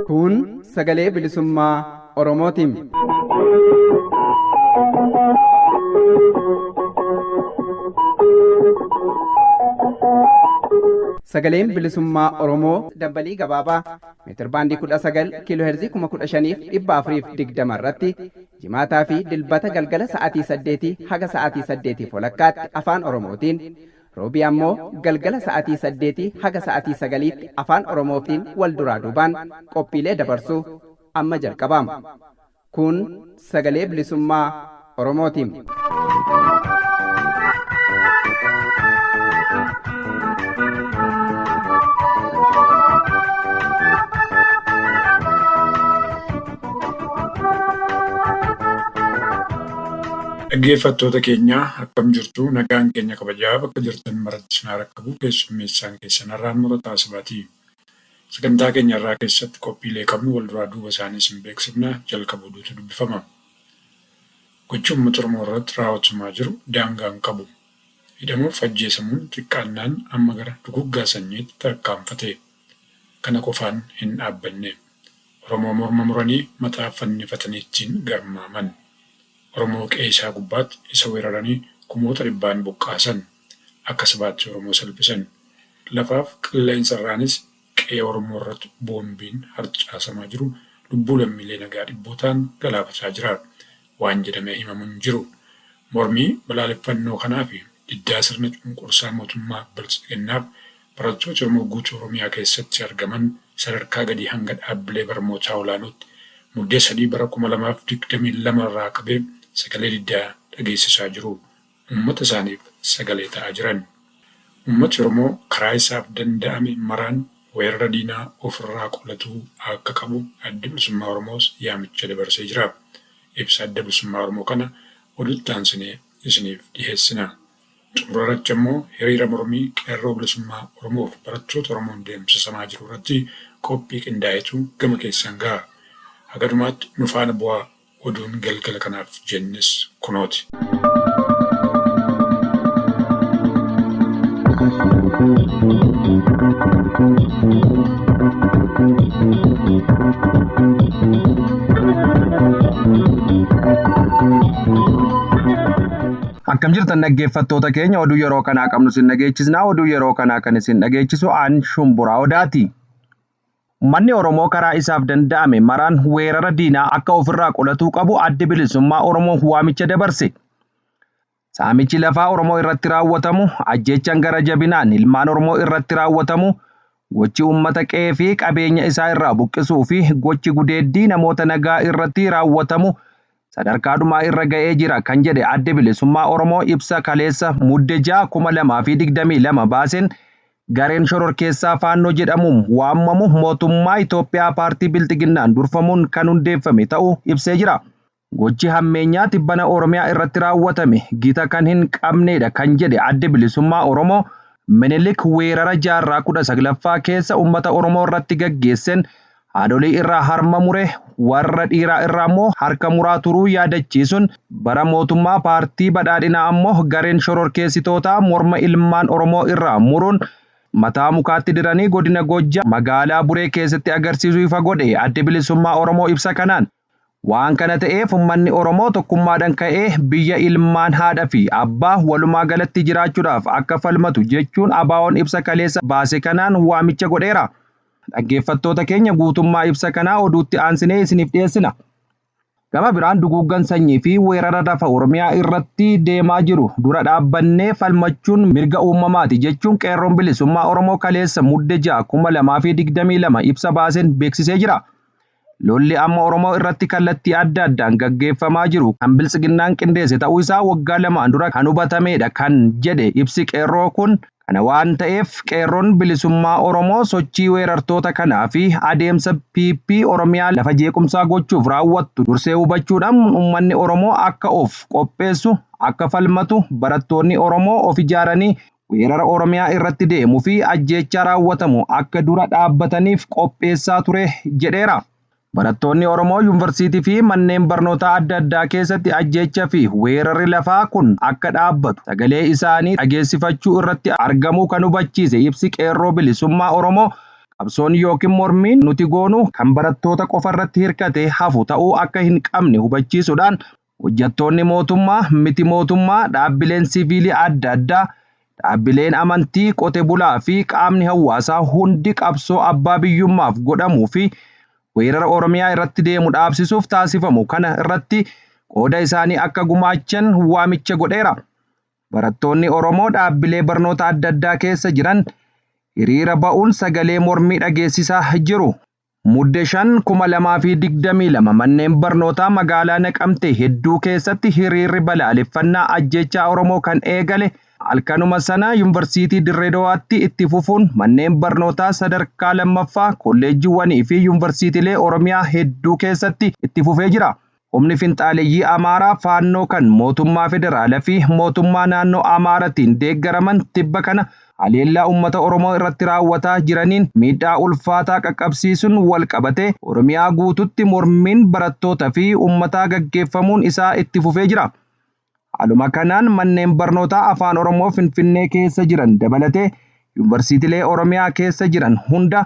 Kun sagalee bilisummaa Oromootiin. Sagaleen bilisummaa Oromoo dambalii gabaabaa meetir baandii 19 kiiloo heerzii 15,420 irratti jimaataa fi dilbata galgala sa'aatii 8 haga sa'aatii 8 walakkaatti afaan Oromootiin roobii ammoo galgala sa'aatii 8 haga sa'aatii 9tti afaan Oromootiin wal duraa duubaan qophiilee dabarsuu amma jalqabama. Kun sagalee bilisummaa Oromootiin. Dhaggeeffattoota keenya akkam jirtu nagaan keenya kabajaa bakka jirtan maratti isin rakkabu keessummeessaan keessan har'aan murataa sabaatii. Sagantaa keenya irraa keessatti qophiilee qabnu wal duraa duuba isaanii isin beeksifna jalqabuu duutu dubbifama. Gochi uummata Oromoo irratti raawwatamaa jiru daangaan qabu. Hidhamuuf ajjeesamuun xiqqaannaan amma gara duguggaa sanyiitti tarkaanfate. Kana qofaan hin dhaabbanne. Oromoo morma muranii mataa fannifatanii ittiin garmaaman. Oromoo qe'ee isaa gubbaatti isa weeraranii kumoota dhibbaan buqqaasan akka sabaatti Oromoo salphisan lafaaf qilleensa irraanis qe'ee Oromoo irratti boombiin harcaasamaa jiru lubbuu lammiilee nagaa dhibbootaan galaafataa jira waan jedhamee himamu hin jiru. Mormii balaaleffannoo kanaa fi diddaa sirna cunqursaa mootummaa biltsiginnaaf barattoota Oromoo guutuu Oromiyaa keessatti argaman sadarkaa gadii hanga dhaabbilee barnootaa olaanootti muddee 3 bara 2022 irraa qabee sagalee diddaa dhageessisaa jiru. Uummata isaaniif sagalee ta'aa jiran. Uummati Oromoo karaa isaaf danda'ame maraan weerara diinaa ofirraa qolatuu akka qabu adda bilisummaa Oromoos yaamicha dabarsee jira. Ibsa adda bilisummaa Oromoo kana oduutti aansinee isiniif dhiheessina. Xumurarratti immoo hiriira mormii qeerroo bilisummaa Oromoof barattoota Oromoon deemsisamaa jiru irratti qophii qindaa'etu gama keessan ga'a. Hagadumaatti nu faana bu'aa oduun galgala kanaaf jennis kunooti. Akkam jirtan dhaggeeffattoota keenya oduu yeroo kanaa qabnu isin dhageechisnaa. Oduu yeroo kanaa kan isin dhageechisu aan Shumburaa Odaati. Manni Oromoo karaa isaaf danda'ame maraan weerara diinaa akka ofirraa qolatuu qabu adda bilisummaa Oromoo waamicha dabarse. Saamichi lafaa Oromoo irratti raawwatamu, ajjechaan gara jabinaan ilmaan Oromoo irratti raawwatamu, gochi uummata qe'ee fi qabeenya isaa irraa buqqisuu fi gochi gudeeddii namoota nagaa irratti raawwatamu sadarkaadhumaa irra ga'ee jira kan jedhe adda bilisummaa Oromoo ibsa kaleessa muddee 6 2022 baaseen gareen shororkeessaa faannoo jedhamuun waamamu mootummaa Itoophiyaa paartii bilxiginnaan durfamuun kan hundeeffame ta'uu ibsee jira. Gochi hammeenyaa tibbana Oromiyaa irratti raawwatame gita kan hin qabnedha kan jedhe adda bilisummaa Oromoo Minilik weerara jaarraa 19ffaa keessa uummata Oromoo irratti gaggeessan haadholii irraa harma mure warra dhiiraa irraa immoo harka muraa turuu yaadachiisuun bara mootummaa paartii badhaadhinaa ammoo gareen shororkeessitootaa morma ilmaan Oromoo irraa muruun mataa mukaatti diranii godina Gojjaa magaalaa Buree keessatti agarsiisuu ifa godhe adda bilisummaa Oromoo ibsa kanaan. Waan kana ta'eef uummanni Oromoo tokkummaadhaan ka'ee biyya ilmaan haadha fi abbaa walumaa galatti jiraachuudhaaf akka falmatu jechuun ABO'n ibsa kaleessa baase kanaan waamicha godheera. Dhaggeeffattoota keenya guutummaa ibsa kanaa oduutti aansinee isiniif dhiyeessina. Gama biraan duguuggan sanyii fi weerara lafa Oromiyaa irratti deemaa jiru dura dhaabbannee falmachuun mirga uumamaati jechuun qeerroon bilisummaa Oromoo kaleessa muddee 6 2022 ibsa baaseen beeksisee jira. Lolli amma Oromoo irratti kallattii adda addaan gaggeeffamaa jiru kan biltsiginnaan qindeesse ta'uu isaa waggaa 2 dura kan hubatamedha kan jedhe ibsi qeerroo kun. Kana waan ta'eef qeerroon bilisummaa Oromoo sochii weerartoota kanaa fi adeemsa PP Oromiyaa lafa jeequmsaa gochuuf raawwattu dursee hubachuudhaan uummanni Oromoo akka of qopheessu akka falmatu barattoonni Oromoo of ijaaranii weerara Oromiyaa irratti deemuu fi ajjeechaa raawwatamu akka dura dhaabbataniif qopheessaa ture jedheera. Barattoonni Oromoo yuunivarsiitii fi manneen barnootaa adda addaa keessatti ajjeechaa fi weerarri lafaa kun akka dhaabbatu sagalee isaanii dhageessifachuu irratti argamuu kan hubachiise ibsi qeerroo bilisummaa Oromoo qabsoon yookiin mormiin nuti goonu kan barattoota qofa irratti hirkate hafu ta'uu akka hin qabne hubachiisuudhaan hojjettoonni mootummaa, miti mootummaa, dhaabbileen siviilii adda addaa, dhaabbileen amantii, qote bulaa fi qaamni hawaasaa hundi qabsoo abbaa biyyummaaf godhamuu fi weerara Oromiyaa irratti deemu dhaabsisuuf taasifamu kana irratti qooda isaanii akka gumaachan waamicha godheera. Barattoonni Oromoo dhaabbilee barnoota adda addaa keessa jiran hiriira ba'uun sagalee mormii dhageessisaa jiru. Muddee 5/2022 manneen barnootaa magaalaa Naqamtee hedduu keessatti hiriirri balaaleffannaa ajjeechaa Oromoo kan eegale halkanuma sana yuunivarsiitii Dirree Dawaatti itti fufuun manneen barnootaa sadarkaa lammaffaa kolleejjiiwwanii fi yuunivarsiitiilee Oromiyaa hedduu keessatti itti fufee jira. Humni finxaaleeyyii Amaaraa faannoo kan mootummaa federaalaa fi mootummaa naannoo Amaaraatiin deeggaraman tibba kana haleellaa uummata Oromoo irratti raawwataa jiraniin miidhaa ulfaataa qaqqabsiisuun wal qabatee Oromiyaa guututti mormiin barattootaa fi uummataa gaggeeffamuun isaa itti fufee jira. Haaluma kanaan manneen barnootaa afaan Oromoo Finfinnee keessa jiran dabalatee yuunivarsiitiilee Oromiyaa keessa jiran hunda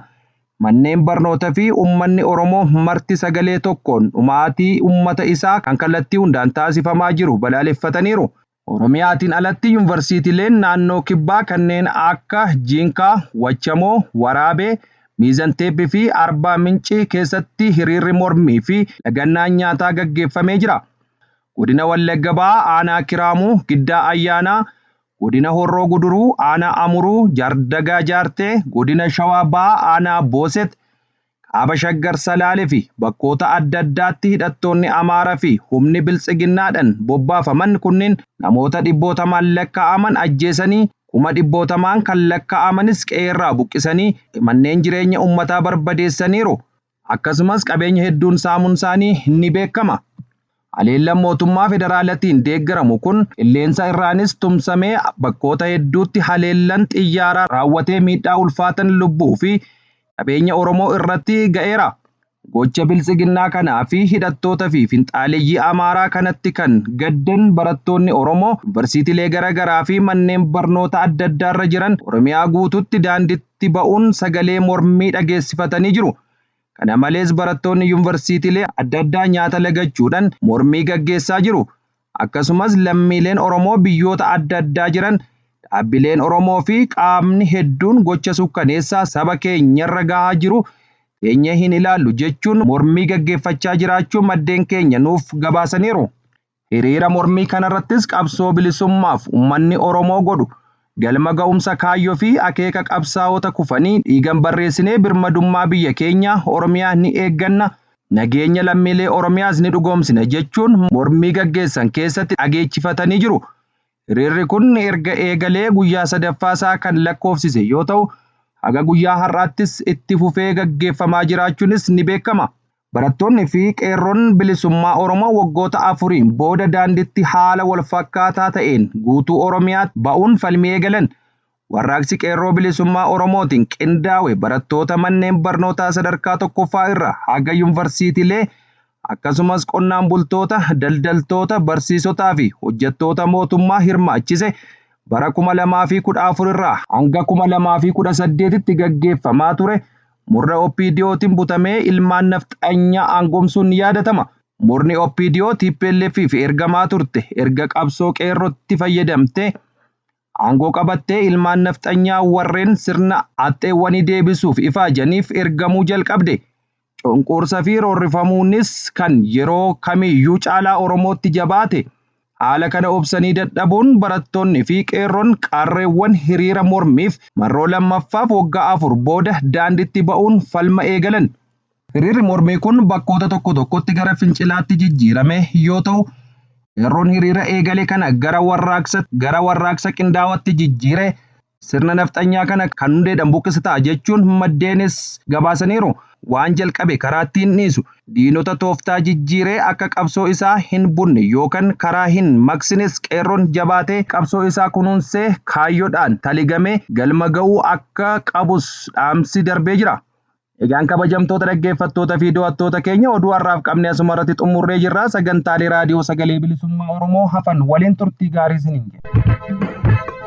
manneen barnootaa fi uummanni Oromoo marti sagalee tokkoon dhumaatii uummata isaa kan kallattii hundaan taasifamaa jiru balaaleffataniiru. Oromiyaatiin alatti yuunivarsiitiileen naannoo kibbaa kanneen akka Jiinkaa, Wachamoo, Waraabee, Miizanteeppii fi Arbaa Mincii keessatti hiriirri mormii fi dhagannaan nyaataa gaggeeffamee jira. Godina Wallagga Ba'aa aanaa Kiraamuu, Giddaa Ayyaanaa, Godina Horroo Guduruu aanaa Amuruu, Jaardagaa Jaartee, Godina Shawaa Ba'aa aanaa Booset, Kaaba Shaggar Salaalee fi bakkoota adda addaatti hidhattoonni Amaaraa fi humni biltsiginnaadhaan bobbaafaman kunneen namoota dhibbootamaan lakkaa'aman ajjeesanii kuma dhibbootamaan kan lakkaa'amanis qe'eerraa buqqisanii manneen jireenya uummataa barbadeessaniiru. Akkasumas qabeenya hedduun saamuun isaanii ni beekama. Haleellaan mootummaa federaalaatiin deeggaramu kun qilleensa irraanis tumsamee bakkoota hedduutti haleellaan xiyyaaraa raawwatee miidhaa ulfaatan lubbuu fi qabeenya Oromoo irratti ga'eera. Gocha biltsiginnaa kanaa fi hidhattoota fi finxaaleeyyii Amaaraa kanatti kan gaddan barattoonni Oromoo yuunivarsiitiilee garaagaraa fi manneen barnoota adda addaarra jiran Oromiyaa guututti daandiitti ba'uun sagalee mormii dhageessifatanii jiru. Kana malees barattoonni yuunivarsiitiilee adda addaa nyaata lagachuudhaan mormii gaggeessaa jiru. Akkasumas lammiileen Oromoo biyyoota adda addaa jiran dhaabbileen Oromoo fi qaamni hedduun gocha sukkaneessaa saba keenyarra gahaa jiru keenya hin ilaallu jechuun mormii gaggeeffachaa jiraachuu maddeen keenya nuuf gabaasaniiru. Hiriira mormii kanarrattis qabsoo bilisummaaf uummanni Oromoo godhu galma ga'umsa kaayyoo fi akeeka qabsaa'ota kufanii dhiigan barreessinee birmadummaa biyya keenya Oromiyaa ni eegganna, nageenya lammiilee Oromiyaas ni dhugoomsina jechuun mormii gaggeessan keessatti dhageechifatanii jiru. Hiriirri kun erga eegalee guyyaa sadaffaasaa kan lakkoofsise yoo ta'u, haga guyyaa har'aattis itti fufee gaggeeffamaa jiraachuunis ni beekama. Barattoonni fi qeerroon bilisummaa Oromoo waggoota 4 booda daandiitti haala wal fakkaataa ta'een guutuu Oromiyaatti ba'uun falmii eegalan. Warraaqsi qeerroo bilisummaa Oromootiin qindaa'e barattoota manneen barnootaa sadarkaa tokkoffaa irraa haga yuunivarsiitiilee akkasumas qonnaan bultoota, daldaltoota, barsiisotaa fi hojjettoota mootummaa hirmaachise bara 2014 irraa hanga 2018tti gaggeeffamaa ture. Murna OPDOtiin butamee ilmaan nafxanyaa aangomsuun ni yaadatama. Murni OPDO TPLF fi ergamaa turte erga qabsoo qeerrootti fayyadamtee aangoo qabattee ilmaan nafxanyaa warreen sirna haxeewwanii deebisuuf ifaajaniif ergamuu jalqabde. Cunqursaa fi roorrifamuunis kan yeroo kamiyyuu caalaa Oromootti jabaate. Haala kana obsanii dadhabuun barattoonni fi qeerroon qarreewwan hiriira mormiif marroo lammaffaaf waggaa 4 booda daandiitti ba'uun falma eegalan. Hiriirri mormii kun bakkoota tokko tokkotti gara fincilaatti jijjiirame yoo ta'u, qeerroon hiriira eegale kana gara warraaqsa qindaawatti jijjiire sirna nafxanyaa kana kan hundeedhaan buqqisa jechuun maddeenis gabaasaniiru. Waan jalqabe karaatti hin dhiisu diinota tooftaa jijjiiree akka qabsoo isaa hin bunne yookaan karaa hin maqsines qeerroon jabaatee qabsoo isaa kunuunsee kaayyoodhaan taligamee galma ga'uu akka qabus dhaamsi darbee jira. Egaan kabajamtoota dhaggeeffattoota fi daawwattoota keenya oduu har'aaf qabne asuma irratti xumurree jirra. Sagantaalee raadiyoo sagalee bilisummaa Oromoo hafan waliin turtii gaarii isiniin jedha.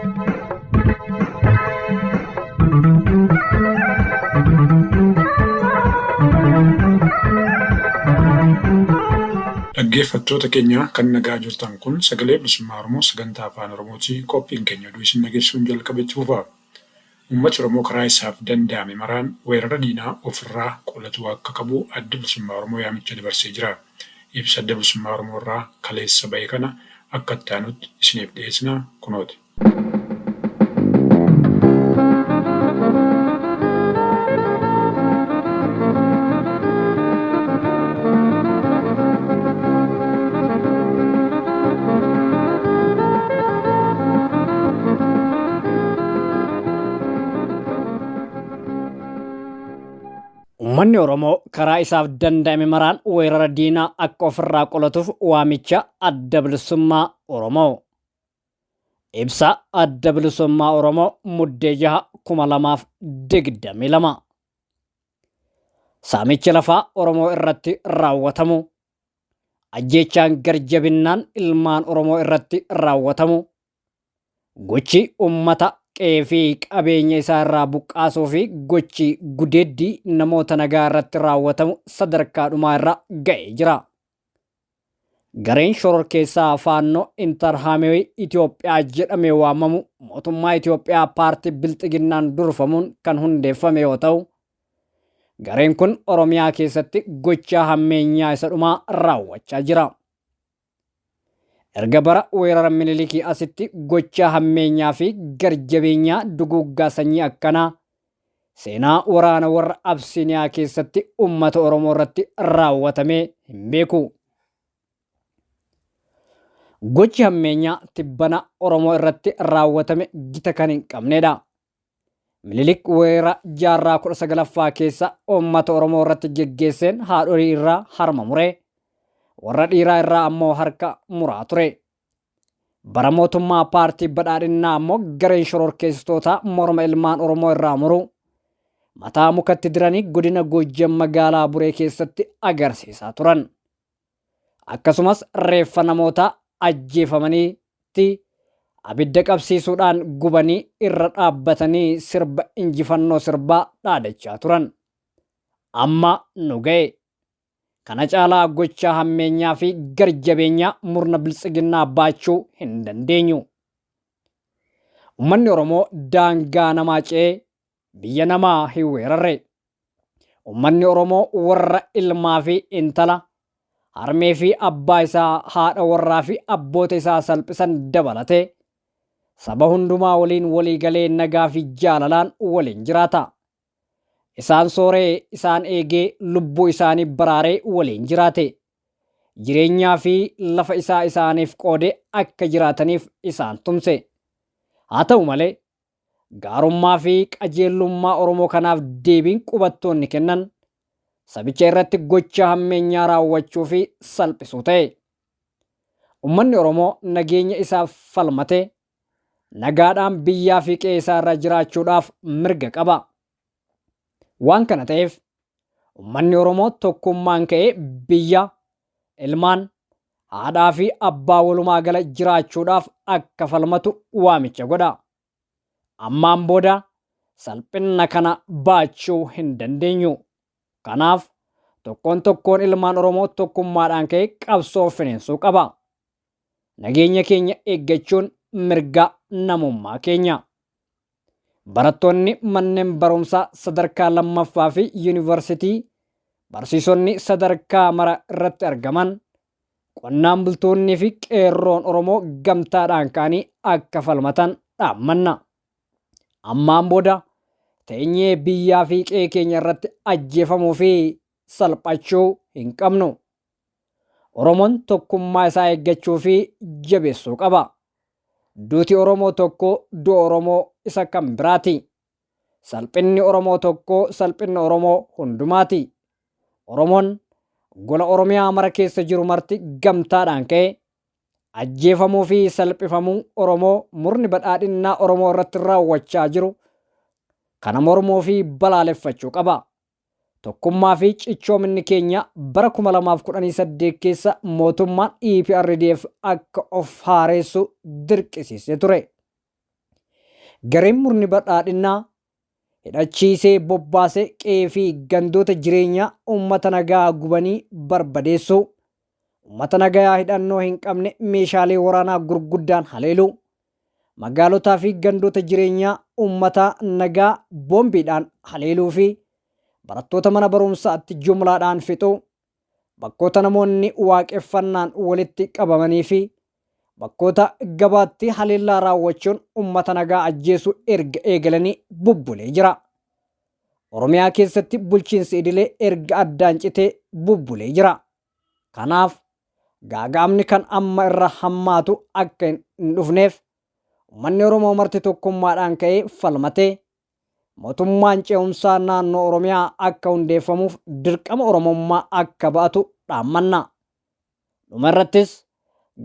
Dhaggeeffattoota keenya kan nagaa jirtan kun sagalee bilisummaa Oromoo sagantaa afaan Oromooti. Qophiin keenya oduu isin dhageessuun jalqabetti fufa. Uummatni Oromoo karaa isaaf danda'ame maraan weerara diinaa ofirraa qolatuu akka qabu adda bilisummaa Oromoo yaamicha dabarsee jira. Ibsa adda bilisummaa Oromoo irraa kaleessa ba'e kana akka itti aanutti isiniif dhiyeessina kunooti. Uummanni Oromoo karaa isaaf danda'ame maraan weerara diinaa akka ofirraa qolatuuf waamicha adda bilisummaa Oromoo. Ibsa adda bilisummaa Oromoo muddee 6/2022. Saamichi lafaa Oromoo irratti raawwatamu. Ajjeechaan garjabinnaan ilmaan Oromoo irratti raawwatamu. Gochi uummata qe'ee fi qabeenya isaa irraa buqqaasuu fi gochi gudeeddii namoota nagaa irratti raawwatamu sadarkaa dhumaa irra ga'ee jira. Gareen shororkeessaa faannoo intarhaamewii Itoophiyaa jedhamee waamamu mootummaa Itoophiyaa paartii bilxiginnaan durfamuun kan hundeeffame yoo ta'u, gareen kun Oromiyaa keessatti gochaa hammeenyaa isa dhumaa raawwachaa jira. Erga bara weerara Minilikii asitti gochaa hammeenyaa fi garjabeenyaa duguuggaa sanyii akkanaa seenaa waraana warra Absiniyaa keessatti uummata Oromoo irratti raawwatamee hin beeku. Gochi hammeenyaa tibbana Oromoo irratti raawwatame gita kan hin qabnedha. Minilik weerara jaarraa 19ffaa keessa uummata Oromoo irratti geggeesseen haadholii irraa harma muree warra dhiiraa irraa ammoo harka muraa ture. Bara mootummaa paartii badhaadhinnaa ammoo gareen shororkeessitoota morma ilmaan Oromoo irraa muru mataa mukatti diranii godina Goojjam magaalaa Buree keessatti agarsiisaa turan. Akkasumas reeffa namoota ajjeefamaniitti abidda qabsiisuudhaan gubanii irra dhaabbatanii sirba injifannoo sirbaa dhaadachaa turan. Amma nu ga'e. Kana caalaa gochaa hammeenyaa fi garjabeenyaa murna biltsiginnaa baachuu hin dandeenyu. Uummanni Oromoo daangaa namaa ce'ee biyya namaa hin weerarre. Uummanni Oromoo warra ilmaa fi intala, harmee fi abbaa isaa, haadha warraa fi abboota isaa salphisan dabalatee saba hundumaa waliin walii galee nagaa fi jaalalaan waliin jiraata. Isaan sooree, isaan eegee, lubbuu isaanii baraaree waliin jiraate. Jireenyaa fi lafa isaa isaaniif qoodee akka jiraataniif isaan tumse. Haa ta'u malee, gaarummaa fi qajeelummaa Oromoo kanaaf deebiin qubattoonni kennan sabicha irratti gochaa hammeenyaa raawwachuu fi salphisuu ta'e. Uummanni Oromoo nageenya isaaf falmatee nagaadhaan biyyaa fi qe'ee isaa irra jiraachuudhaaf mirga qaba. Waan kana ta'eef uummanni Oromoo tokkummaan ka'ee biyya, ilmaan, haadhaa fi abbaa walumaa gala jiraachuudhaaf akka falmatu waamicha godha. Ammaan booda salphina kana baachuu hin dandeenyu. Kanaaf tokkoon ilmaan Oromoo tokkummaadhaan ka'ee qabsoo finiinsuu qaba. Nageenya keenya eeggachuun mirga namummaa keenya. Barattoonni manneen barumsaa sadarkaa lammaffaa fi yuunivarsiitii, barsiisonni sadarkaa mara irratti argaman, qonnaan bultoonnii fi qeerroon Oromoo gamtaadhaan ka'anii akka falmatan dhaammanna. Ammaan booda teenyee biyyaa fi qe'ee keenya irratti ajjeefamuu fi salphachuu hin qabnu. Oromoon tokkummaa isaa eeggachuu fi jabeessuu qaba. Duuti Oromoo tokko du'a Oromoo isa kan biraati. Salphinni Oromoo tokko salphinni Oromoo hundumaati. Oromoon gola Oromiyaa mara keessa jiru marti gamtaadhaan ka'e ajjeefamuu fi salphifamuu Oromoo murni badhaadhinnaa Oromoo irratti raawwachaa jiru kana mormuu fi balaaleffachuu qaba. tokkummaa fi cichoominni keenya bara 2018 keessa mootummaan EPRDF akka of haaressu dirqisiisee ture. Gareen murni badhaadhinaa hidhachiisee bobbaasee qe'ee fi gandoota jireenyaa uummata nagaa gubanii barbadeessu, uummata nagaa hidhannoo hin qabne meeshaalee waraanaa gurguddaan haleelu, magaalotaa fi gandoota jireenyaa uummata nagaa boombiidhaan haleeluu fi barattoota mana barumsaatti jumlaadhaan fixu, bakkoota namoonni waaqeffannaan walitti qabamanii fi bakkoota gabaatti haleellaa raawwachuun uummata nagaa ajjeesu erga eegalanii bubbulee jira. Oromiyaa keessatti bulchiinsi idilee erga addaan citee bubbulee jira. Kanaaf gaagaamni kan amma irra hammaatu akka hin dhufneef uummanni Oromoo marti tokkummaadhaan ka'ee falmatee mootummaan ce'umsaa naannoo Oromiyaa akka hundeeffamuuf dirqama Oromummaa akka ba'atu dhaammanna. Dhuma irrattis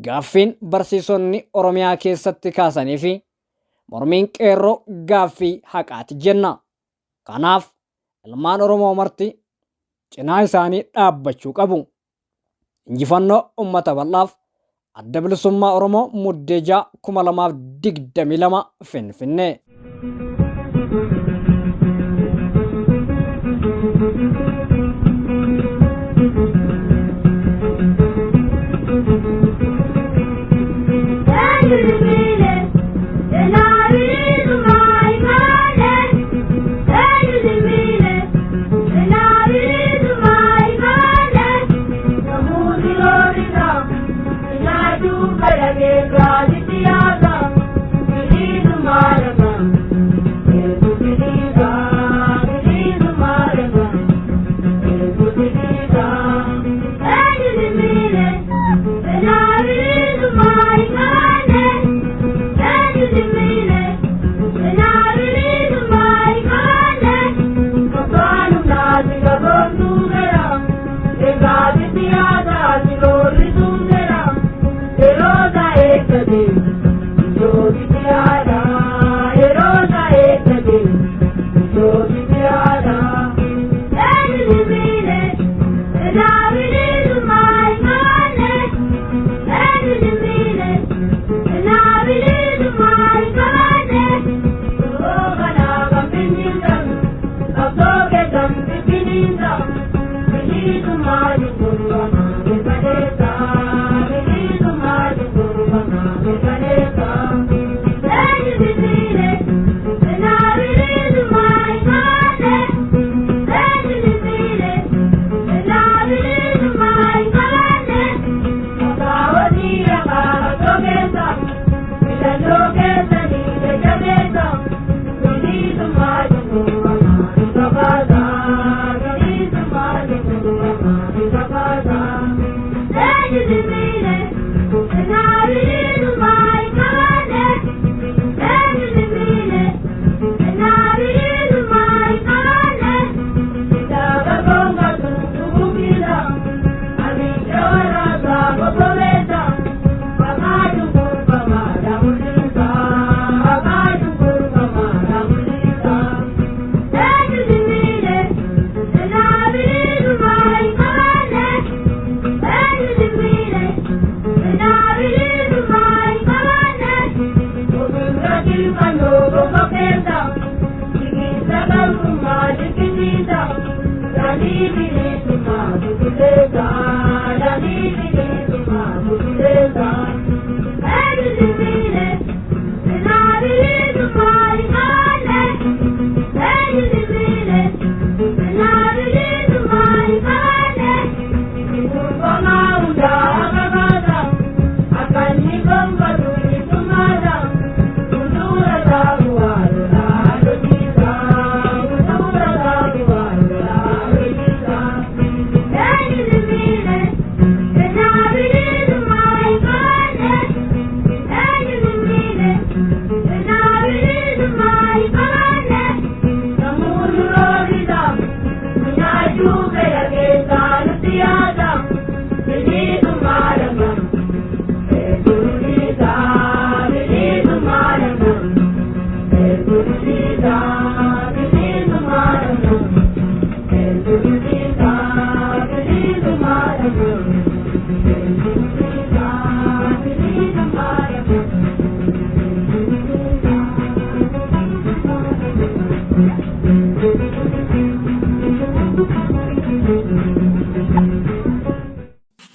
gaaffiin barsiisonni Oromiyaa keessatti kaasanii fi mormiin qeerroo gaaffii haqaati jenna. Kanaaf ilmaan Oromoo marti cinaa isaanii dhaabbachuu qabu. Injifannoo uummata bal'aaf. Adda bilisummaa Oromoo Muddee 2022 Finfinnee. Thank you.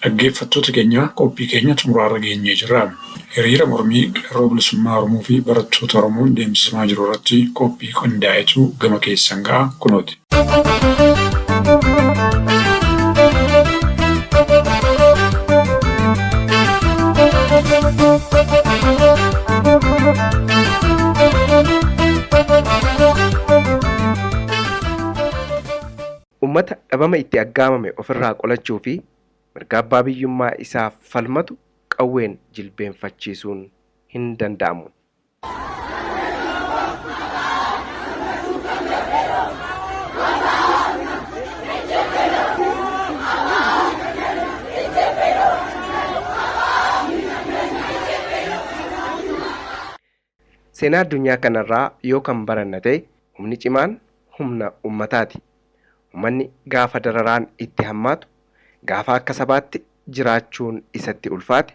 Dhaggeeffattoota keenya qophii keenya xumuraarra geenyee jirra. Hiriira mormii qeerroo bilisummaa Oromoo fi barattoota Oromoon deemsifamaa jiru irratti qophii qindaa'etu gama keessan ga'a kunooti. Uummata dhabama itti aggaamame ofirraa qolachuu fi mirga abbaa biyyummaa isaaf falmatu qawween jilbeenfachiisuun hin danda'amu. Seenaa addunyaa kanarraa yoo kan baranna ta'e humni cimaan humna ummataati. Uummanni gaafa dararaan itti hammaatu, gaafa akka sabaatti jiraachuun isatti ulfaate,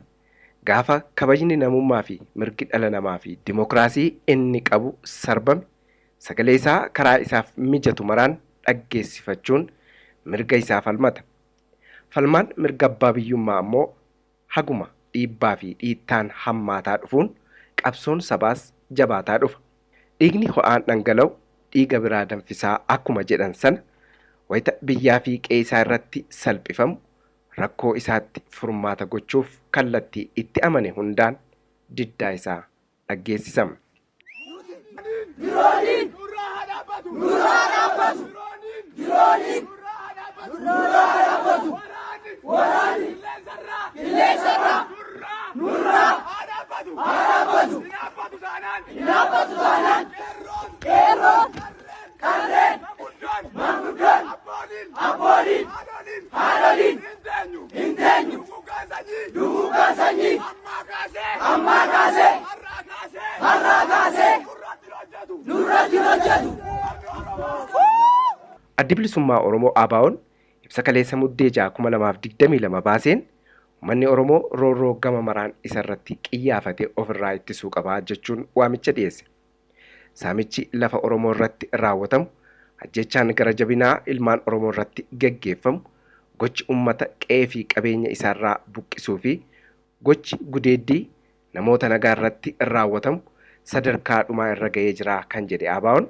gaafa kabajni namummaa fi mirgi dhala namaa fi dimokiraasii inni qabu sarbame, sagalee isaa karaa isaaf mijatu maraan dhaggeessifachuun mirga isaa falmata. Falmaan mirga abbaa biyyummaa ammoo haguma dhiibbaa fi dhiittaan hammaataa dhufuun qabsoon sabaas jabaataa dhufa. Dhiigni ho'aan dhangala'u dhiiga biraa danfisaa akkuma jedhan sana wayita biyyaa fi qeesaa irratti salphifamu rakkoo isaatti furmaata gochuuf kallattii itti amane hundaan diddaa isaa dhaggeessisama. Addi Bilisummaa Oromoo ABO'n ibsa kaleessa muddee 2022 baaseen uummanni Oromoo roorroo gama maraan isarratti qiyyaafatee ofirraa ittisuu qabaa jechuun waamicha dhiyeesse. Saamichi lafa Oromoo irratti raawwatamu, ajjechaan gara jabinaa ilmaan Oromoo irratti gaggeeffamu, gochi uummata qe'ee fi qabeenya isaarraa buqqisuu fi gochi gudeeddii namoota nagaa irratti raawwatamu sadarkaa dhumaa irra ga'ee jira kan jedhe ABO'n.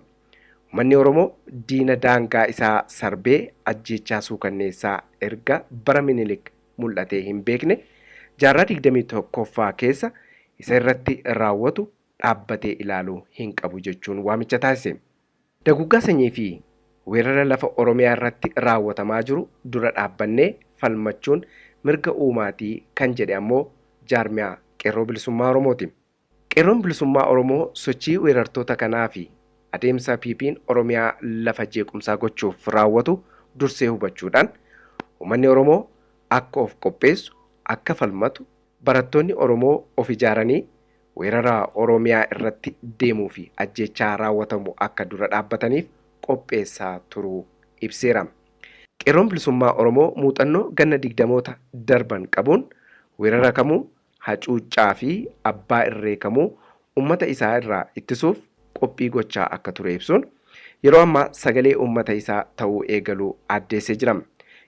Uummanni Oromoo diina daangaa isaa sarbee ajjechaa suukanneessaa erga bara Minilik mul'atee hin beekne jaarraa 21ffaa keessa isa irratti raawwatu dhaabbatee ilaaluu hin qabu jechuun waamicha taasise. Daguggaa sanyii fi weerara lafa Oromiyaa irratti raawwatamaa jiru dura dhaabbannee falmachuun mirga uumaatii kan jedhe ammoo jaarmiyaa qeerroo bilisummaa Oromooti. Qeerroon bilisummaa Oromoo sochii weerartoota kanaa fi adeemsa PP'n Oromiyaa lafa jeequmsaa gochuuf raawwatu dursee hubachuudhaan uummanni Oromoo akka of qopheessu, akka falmatu, barattoonni Oromoo of ijaaranii weerara Oromiyaa irratti deemuu fi ajjechaa raawwatamu akka dura dhaabbataniif qopheessaa turuu ibseera. Qeerroon bilisummaa Oromoo muuxannoo ganna 20moota darban qabuun weerara kamuu, hacuuccaa fi abbaa irree kamuu uummata isaa irraa ittisuuf qophii gochaa akka ture ibsuun yeroo ammaa sagalee uummata isaa ta'uu eegaluu addeessee jira.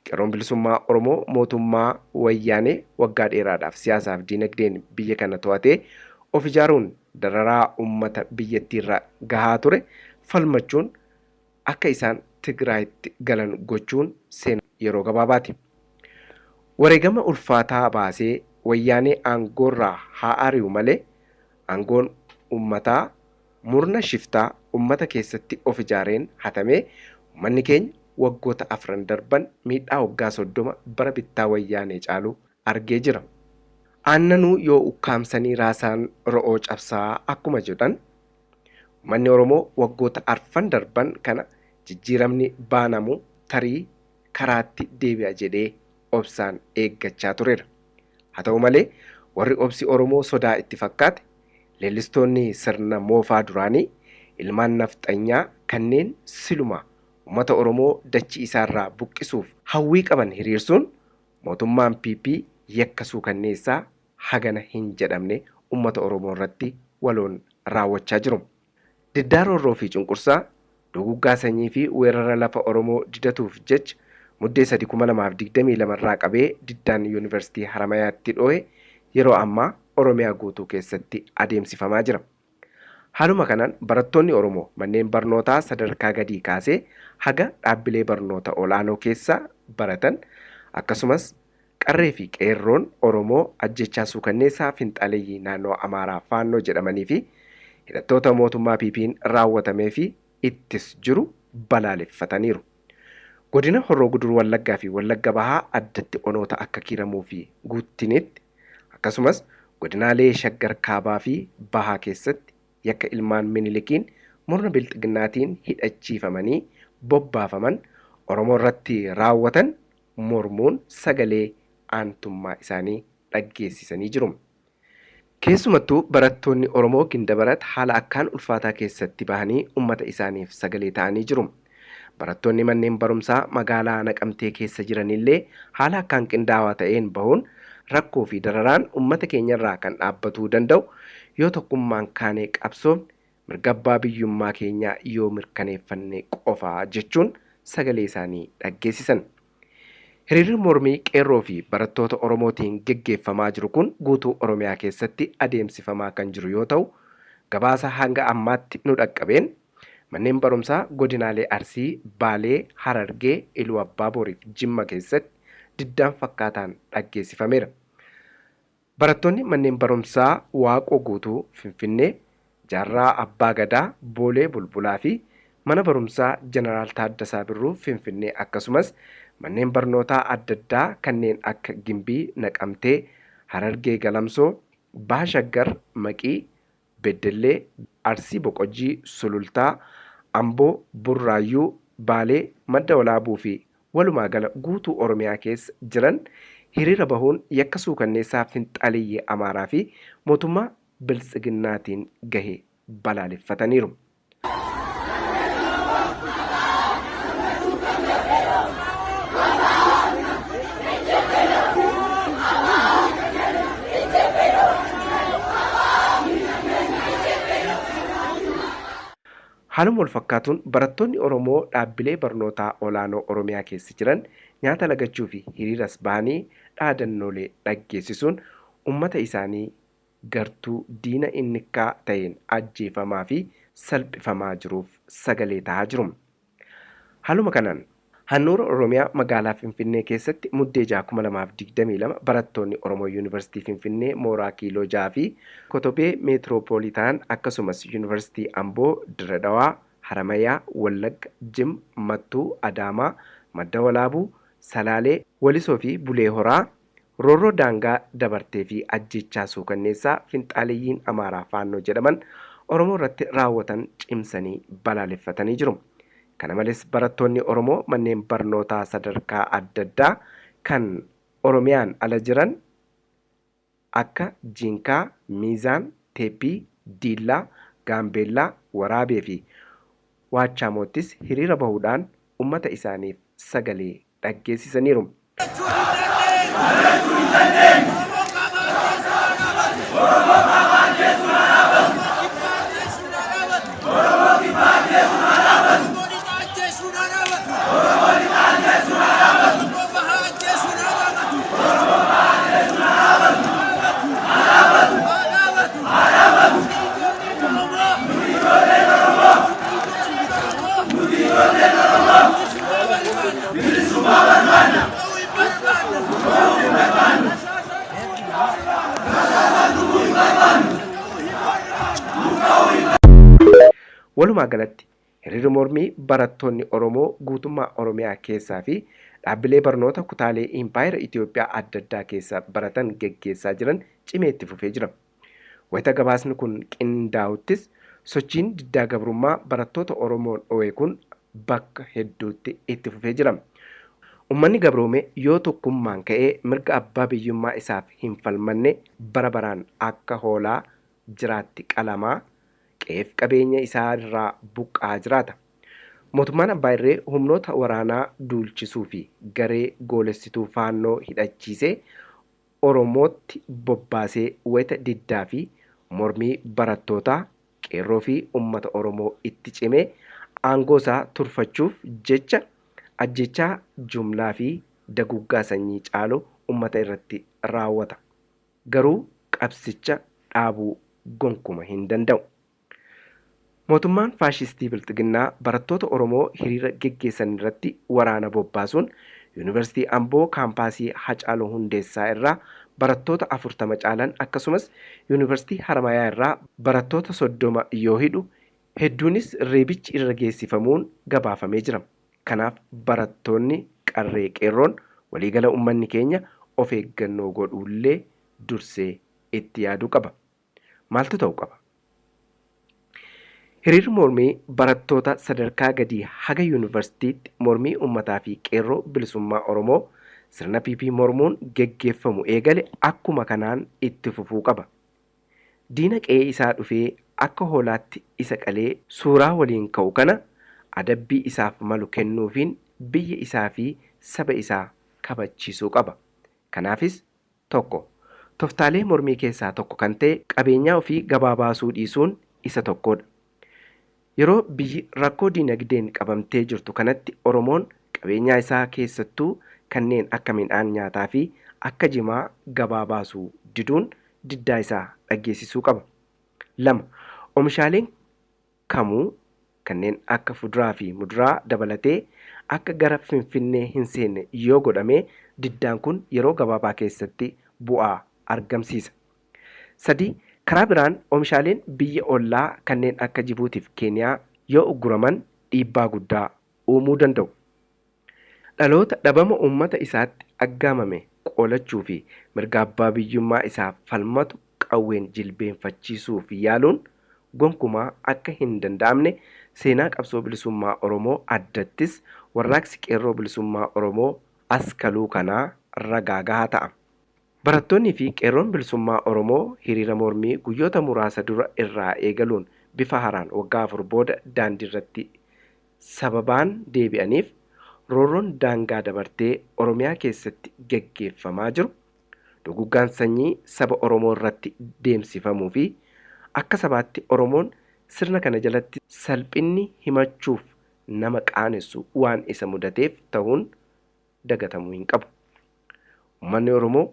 Qeerroon bilisummaa Oromoo mootummaa wayyaanee waggaa dheeraadhaaf siyaasaaf dinagdeen biyya kana to'atee of ijaaruun dararaa uummata biyyattiirra gahaa ture falmachuun akka isaan Tigraayitti galan gochuun seenaa yeroo gabaabaati. Wareegama ulfaataa baasee wayyaanee aangoorraa haa ari'u malee aangoon uummataa murna shiftaa uummata keessatti of ijaareen hatamee uummanni keenya waggoota 4 darban miidhaa waggaa 30 bara bittaa wayyaanee caalu argee jira. Aannanuu yoo ukkaamsanii raasaan ro'oo cabsaa akkuma jedhan uummanni Oromoo waggoota 4 darban kana jijjiiramni baanamu tarii karaatti deebi'a jedhee obsaan eeggachaa tureera. Haa ta'u malee warri obsi Oromoo sodaa itti fakkaate leellistoonni sirna moofaa duraanii ilmaan nafxanyaa kanneen siluma uummata Oromoo dachii isaarraa buqqisuuf hawwii qaban hiriirsuun mootummaan PP yakka suukanneessaa hagana hin jedhamne uummata Oromoo irratti waloon raawwachaa jiru. Diddaa roorroo fi cunqursaa duguggaa sanyii fi weerara lafa Oromoo didatuuf jecha muddee 3/2022 irraa qabee diddaan yuunivarsiitii Haramayaatti dho'e yeroo ammaa Oromiyaa guutuu keessatti adeemsifamaa jira. Haaluma kanaan barattoonni Oromoo manneen barnootaa sadarkaa gadii kaasee haga dhaabbilee barnoota olaanoo keessa baratan akkasumas qarree fi qeerroon Oromoo ajjechaa suukanneessaa finxaaleeyyii naannoo Amaaraa Faannoo jedhamanii fi hidhattoota mootummaa PP'n raawwatamee fi ittis jiru balaaleffataniiru. Godina Horroo Guduruu Wallaggaa fi Wallagga Bahaa addatti onoota akka Kiiramuu fi Guuttinitti akkasumas godinaalee Shaggar Kaabaa fi Bahaa keessatti yakka ilmaan Minilikiin murna bilxiginnaatiin hidhachiifamanii bobbaafaman Oromoo irratti raawwatan mormuun sagalee aantummaa isaanii dhaggeessisanii jiru. Keessumattuu barattoonni Oromoo Gindabarat haala akkaan ulfaataa keessatti bahanii uummata isaaniif sagalee ta'anii jiru. Barattoonni manneen barumsaa magaalaa Naqamtee keessa jiranillee haala akkaan qindaawaa ta'een bahuun rakkoo fi dararaan uummata keenyarraa kan dhaabbatuu danda'u yoo tokkummaan kaanee qabsoofne mirga abbaa biyyummaa keenyaa yoo mirkaneeffanne qofaa jechuun sagalee isaanii dhaggeessisan. Hiriirri mormii qeerroo fi barattoota Oromootiin geggeeffamaa jiru kun guutuu Oromiyaa keessatti adeemsifamaa kan jiru yoo ta'u, gabaasa hanga ammaatti nu dhaqqabeen manneen barumsaa godinaalee Arsii, Baalee, Harargee, Iluu Abbaa Boorii fi Jimma keessatti diddaan fakkaataan dhaggeessifameera. Barattoonni manneen barumsaa Waaqoo Guutuu Finfinnee, Jaarraa Abbaa Gadaa, Boolee Bulbulaa fi mana barumsaa Jeneraal Taaddasaa Birruu Finfinnee akkasumas manneen barnootaa adda addaa kanneen akka Gimbii, Naqamtee, Harargee Galamsoo, Baha Shaggar, Maqii, Beddellee, Arsii Boqojjii, Sulultaa, Amboo, Burraayyuu, Baalee, Madda Walaabuu fi walumaa gala guutuu Oromiyaa keessa jiran hiriira bahuun yakka suukanneessaa finxaaleeyyii Amaaraa fi mootummaa biltsiginnaatiin gahe balaaleffataniiru. Haaluma wal fakkaatuun barattoonni Oromoo dhaabbilee barnootaa olaanoo Oromiyaa keessa jiran nyaata lagachuu fi hiriiras bahanii dhaadannoolee dhaggeessisuun uummata isaanii gartuu diina innikaa ta'een ajjeefamaa fi salphifamaa jiruuf sagalee ta'aa jiru. Haaluma kanaan handhuura Oromiyaa magaalaa Finfinnee keessatti muddee 2022 barattoonni Oromoo Yuunivarsiitii Finfinnee Mooraa Kiiloo 6 fi Kotobee Meetiroopoolitaan akkasumas Yuunivarsiitii Amboo, Diradawaa, Haramayaa, Wallagga, Jim, Mattuu, Adaamaa, Madda Walaabuu, Salaalee, Walisoo fi Bulee Horaa roorroo daangaa dabartee fi ajjechaa suukanneessaa finxaaleeyyiin Amaaraa Faannoo jedhaman Oromoo irratti raawwatan cimsanii balaaleffatanii jiru. Kana malees barattoonni Oromoo manneen barnootaa sadarkaa adda addaa kan Oromiyaan ala jiran akka Jinkaa, Miizaan, Teeppii, Diillaa, Gaambeellaa, Waraabee fi Waachamoottis hiriira bahuudhaan uummata isaaniif sagalee dhaggeessisaniiru. Walumaa galatti hiriirri mormii barattoonni Oromoo guutummaa Oromiyaa keessaa fi dhaabbilee barnoota kutaalee Impaayera Itoophiyaa adda addaa keessa baratan geggeessaa jiran cimee itti fufee jira. Wayita gabaasni kun qindaa'uttis sochiin diddaa gabrummaa barattoota Oromoon dho'e kun bakka hedduutti itti fufee jira. Uummanni gabroome yoo tokkummaan ka'ee mirga abbaa biyyummaa isaaf hin falmanne bara baraan akka hoolaa jiraatti qalamaa qeef qabeenya isaa irraa buqqaa jiraata. Mootummaan Abbaa Irree humnoota waraanaa duulchisuu fi garee goolessituu Faannoo hidhachiisee Oromootti bobbaasee wayita diddaa fi mormii barattootaa qeerroo fi uummata Oromoo itti cimee aangoo isaa turfachuuf jecha ajjechaa jumlaa fi daguggaa sanyii caalu uummata irratti raawwata. Garuu qabsicha dhaabuu gonkuma hin danda'u. Mootummaan faashistii Bilxiginnaa barattoota Oromoo hiriira geggeessan irratti waraana bobbaasuun Yuunivarsiitii Amboo kaampaasii Hacaaluu Hundeessaa irraa barattoota 40 caalan akkasumas Yuunivarsiitii Haramayaa irraa barattoota 30 yoo hidhu hedduunis reebichi irra geessifamuun gabaafamee jira. Kanaaf barattoonni qarree qeerroon waliigala uummanni keenya of eeggannoo godhuullee dursee itti yaaduu qaba. Maaltu ta'uu qaba? Hiriirri mormii barattoota sadarkaa gadii haga yuunivarsiitiitti mormii uummataa fi qeerroo bilisummaa Oromoo sirna PP mormuun geggeeffamu eegale akkuma kanaan itti fufuu qaba. Diina qe'ee isaa dhufee akka hoolaatti isa qalee suuraa waliin ka'u kana adabbii isaaf malu kennuufiin biyya isaa fi saba isaa kabachiisuu qaba. Kanaafis tokko toftaalee mormii keessaa tokko kan ta'e qabeenyaa ofii gabaa baasuu dhiisuun isa tokkodha. Yeroo biyyi rakkoo diinagdeen qabamtee jirtu kanatti Oromoon qabeenyaa isaa keessattuu kanneen akka midhaan nyaataa fi akka jimaa gabaa baasuu diduun diddaa isaa dhageessisuu qaba. 2. Oomishaaleen kamuu kanneen akka fuduraa fi muduraa dabalatee akka gara Finfinnee hin seenne yoo godhame diddaan kun yeroo gabaabaa keessatti bu'aa argamsiisa. 3. Karaa biraan oomishaaleen biyya ollaa kanneen akka Jibuutiif Keeniyaa yoo ugguraman dhiibbaa guddaa uumuu danda'u. Dhaloota dhabama uummata isaatti aggaamame qolachuu fi mirga abbaa biyyummaa isaa falmatu qawween jilbeenfachiisuuf yaaluun gonkumaa akka hin danda'amne seenaa qabsoo bilisummaa Oromoo addattis warraaqsi qeerroo bilisummaa Oromoo askaluu kanaa ragaa gahaa ta'a. Barattoonni fi qeerroon bilisummaa Oromoo hiriira mormii guyyoota muraasa dura irraa eegaluun bifa haaraan waggaa 4 booda daandii irratti sababaan deebi'aniif roorroon daangaa dabartee Oromiyaa keessatti geggeeffamaa jiru duguggaan sanyii saba Oromoo irratti deemsifamuu fi akka sabaatti Oromoon sirna kana jalatti salphinni himachuuf nama qaanessu waan isa mudateef ta'uun dagatamuu hin qabu. Uummanni Oromoo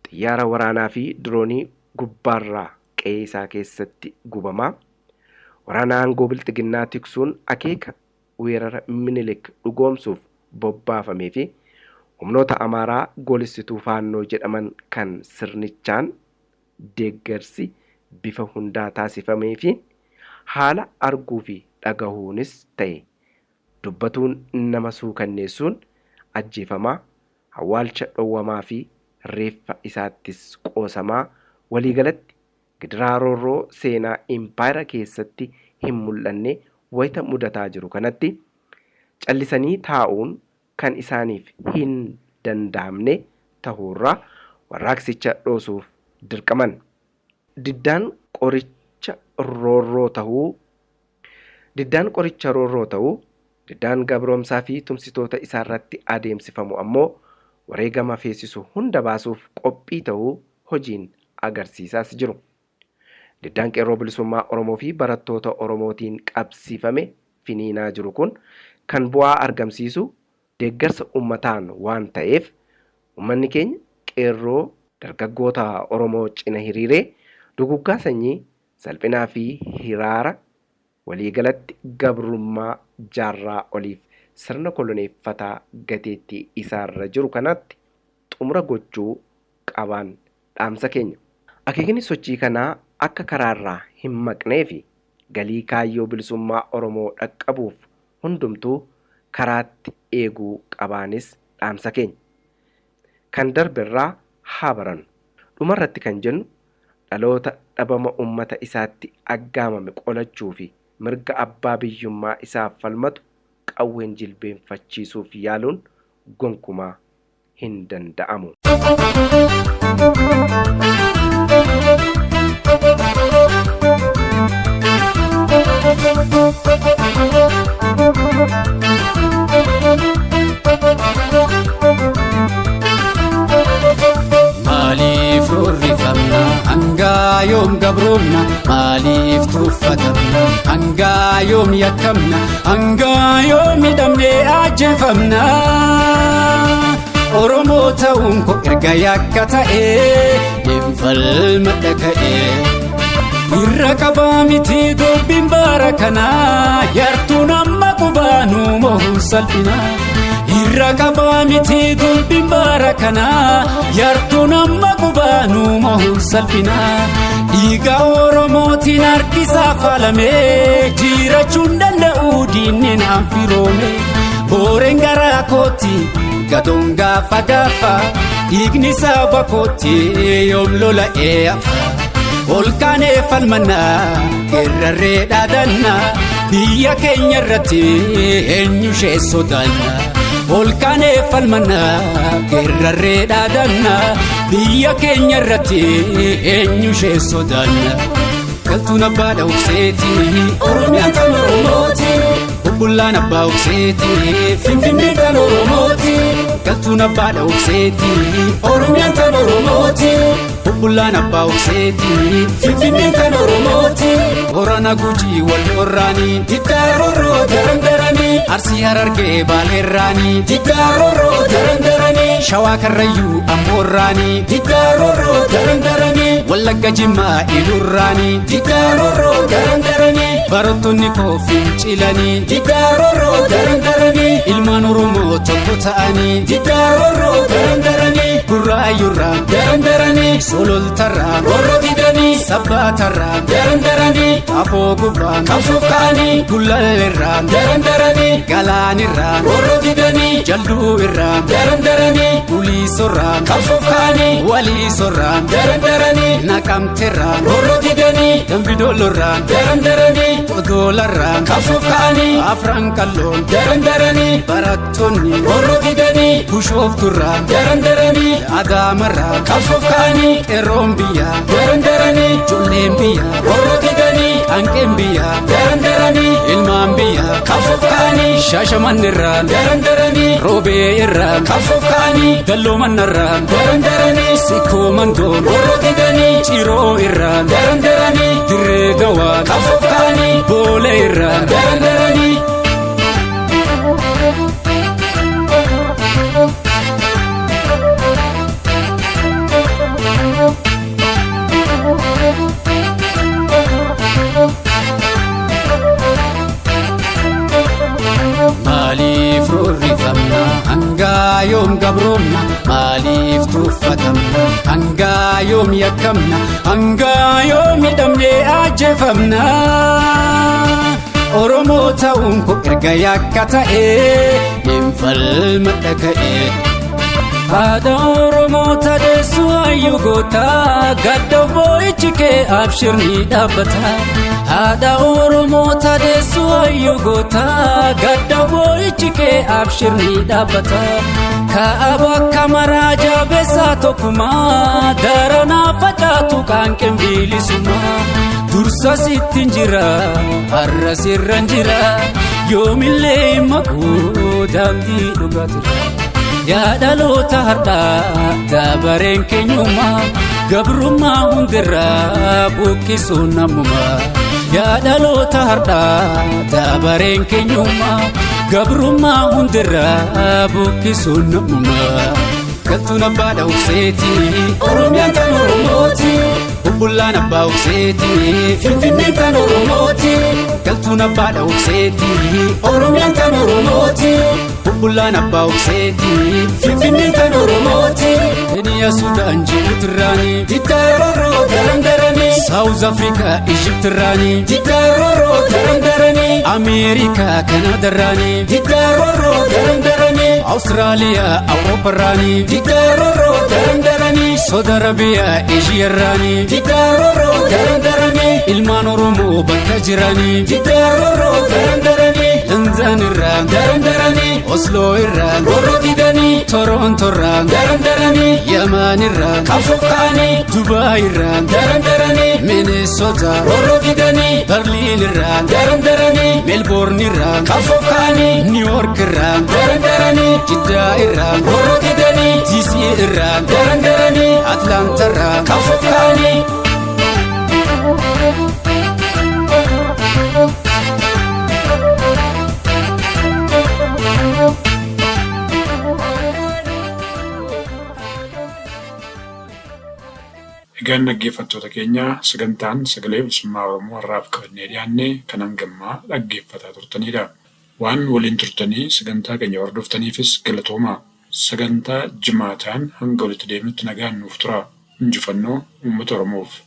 xiyyaara waraanaa fi diroonii gubbaarraa qe'ee isaa keessatti gubamaa waraana aangoo Bilxiginnaa tiksuun akeeka weerara Minilik dhugoomsuuf bobbaafamee fi humnoota Amaaraa goolistituu faannoo jedhaman kan sirnichaan deeggarsi bifa hundaa taasifamee fi haala arguu fi dhagahuunis ta'e dubbatuun nama suukanneessuun ajjeefamaa awwaalcha dhowwamaa fi reeffa isaattis qoosamaa waliigalatti gidiraa roorroo seenaa impaayera keessatti hin mul'anne wayita mudataa jiru kanatti callisanii taa'uun kan isaaniif hin danda'amne ta'uurraa warraaqsicha dhoosuuf dirqaman. Diddaan qoricha roorroo ta'uu diddaan gabroomsaa fi tumsitoota isaarratti adeemsifamu ammoo wareegama feesisu hunda baasuuf qophii ta'uu hojiin agarsiisaas jiru. Diddaan qeerroo bilisummaa Oromoo fi barattoota Oromootiin qabsiifame finiinaa jiru kun kan bu'aa argamsiisu deeggarsa uummataan waan ta'eef uummanni keenya qeerroo dargaggoota Oromoo cina hiriiree duguggaa sanyii salphinaa fi hiraara waliigalatti gabrummaa jaarraa oliif sirna koloneeffataa gateettii isaarra jiru kanatti xumura gochuu qabaan dhaamsa keenya. Akeekni sochii kanaa akka karaarraa hin maqnee fi galii kaayyoo bilisummaa Oromoo dhaqqabuuf hundumtuu karaatti eeguu qabaanis dhaamsa keenya. Kan darberraa haa barannu. Dhumarratti kan jennu dhaloota dhabama uummata isaatti aggaamame qolachuu fi mirga abbaa biyyummaa isaaf falmatu qawween jilbeenfachiisuuf yaaluun gonkumaa hin danda'amu. Maaliif roorrifamna hanga yoom gabroomna maaliif tuffatamna hanga yoom yakkamna hanga yoom hidhamnee ajjeefamna Oromoo ta'uun koo erga yakka ta'ee hin falmadha ka'ee irra qabaa miti dubbiin bara kanaa yartuun amma qubaanuu mohuun salphina irra qabaa miti dubbiin bara kanaa yartuun amma qubaanuu mohuun salphina dhiiga Oromootiin harkisaa faalamee jirachuun danda'uu diinni naan firoome booreen garaa kootti gadoon gaafa gaafa dhiigni saba kootti yoom lola'ee hafa olkaanee falmannaa irrarree dhaadannaa biyya keenya irratti eenyushee sodaannaa olkaanee falmannaa irrarree dhaadannaa biyya keenya irratti eenyushee sodaannaa galtuun abbaa dhawuseeti Oromiyaan kan Oromooti Bullaan abbaa ufseeti Finfinnee kan Oromooti galtuun abbaa dhawuseeti Oromiyaan kan Oromooti Bullaan abbaa ufseeti Finfinnee kan Oromooti Boorana Gujii wal horraanii Diddaarorroo darandaranii Arsii Harargee Baaleerraanii Diddaarorroo darandaranii Shawaa Karrayyuu Amboorraanii Diddaarorroo darandaranii Wallagga Jimmaa Ilurraanii Diddaarorroo darandaranii Barattoonni koo fincilanii Diddaarorroo darandaranii ilmaan Oromoo tokko ta'anii Diddaarorroo darandaranii Burraayyurraa darandaranii Sololtarraa warra didanii Sabbaatarraa darandaranii Afoo gubbaa qabsuuf ka'anii Gullalleerraa darandaranii Galaanirraa warra didanii Jalduu irraa darandaranii Uliisorraa qabsuuf ka'anii Waliisorraa darandaranii Naqamteerraa warra didanii Dambidollorraa darandaranii Odolarraa qabsuuf ka'anii Afran Qalloon darandaranii Barattoonni warra didanii Bushoofturraa darandaranii Adaamarraa qabsuuf ka'anii Qeerroon biyyaa darandaranii Ijoolleen biyyaa warra didanii Hanqeen biyyaa darandaranii Ilmaan biyyaa qabsuuf ka'anii Shaashamannirraa darandaranii Roobee irraa qabsuuf ka'anii Dalloomanarraa darandaranii Sikkoo Mandoon warra didanii Ciroo irraa darandaranii Dirree Gawaa qabsuuf ka'anii Boolee irraa darandaranii maaliif roorrifamna hanga yoom gabroomna maaliif tuffatamna hanga yoom yakkamna hanga yoom hidhamnee ajjeefamna Oromoo ta'uun koo erga yakka ta'ee hin falmadha ka'ee haadha Oromoo tadeessu hayyuu gootaa gadda boo'ichi kee abshirni dhaabbata haadha Oromoo tadeessu hayyuu gootaa gadda boo'ichi kee abshirni dhaabbata kaaba kamaraa jabeessaa tokkumaa daranaa facaatu qaanqeen biilisumaa dursa sittin jira har'a sirran jira yoomillee makuu daandii dhugaatira yaa dhaloota har'aa dabareen keenyummaa gabrummaa hundirraa buqqisuun namummaa yaa dhaloota har'aa dabareen keenyummaa gabrummaa hundirraa buqqisuun namummaa galtuun abbaa dhawuseeti Oromiyaan kan Oromooti Bullaan abbaa ufseeti Finfinnee kan Oromooti galtuun abbaa dhawuseeti Oromiyaan kan Oromooti Bullaan abbaa ufseeti Finfinnee kan Oromooti Keniyaa Sudaan Jibuutirraanii Diddaarorroo darandaranii Saawuz Afrikaa Ijiptirraanii Diddaarorroo darandaranii Ameerikaa Kanaadarraanii Diddaarorroo darandaranii Awustiraaliyaa Awuroopparraanii Diddaarorroo darandaranii Saudi Arabiyaa Eeshiyaarraanii Diddaarorroo darandaranii ilmaan Oromoo bakka jiranii Diddaarorroo darandaranii Tanzaanirraa darandaranii Osloo irraa warra didanii Torontorraa darandaranii Yamaanirraa qabsuuf ka'anii Dubaayirraa darandaranii Minnesota warra didanii Berliinirraa darandaranii Melbourneirraa qabsuuf ka'anii Niiworkirraa darandaranii Jiddaa irraa warra didanii DC irraa darandaranii Atlaantarraa qabsuuf ka'anii Egaan dhaggeeffattoota keenya sagantaan sagalee bilisummaa Oromoo har'aaf qabannee dhiyaanne kan hangammaa dhaggeeffataa turtanidha. Waan waliin turtanii sagantaa keenya hordoftaniifis galatoomaa. Sagantaa jimaataan hanga walitti deemnutti nagaan nuuf tura. Injifannoo uummata Oromoof.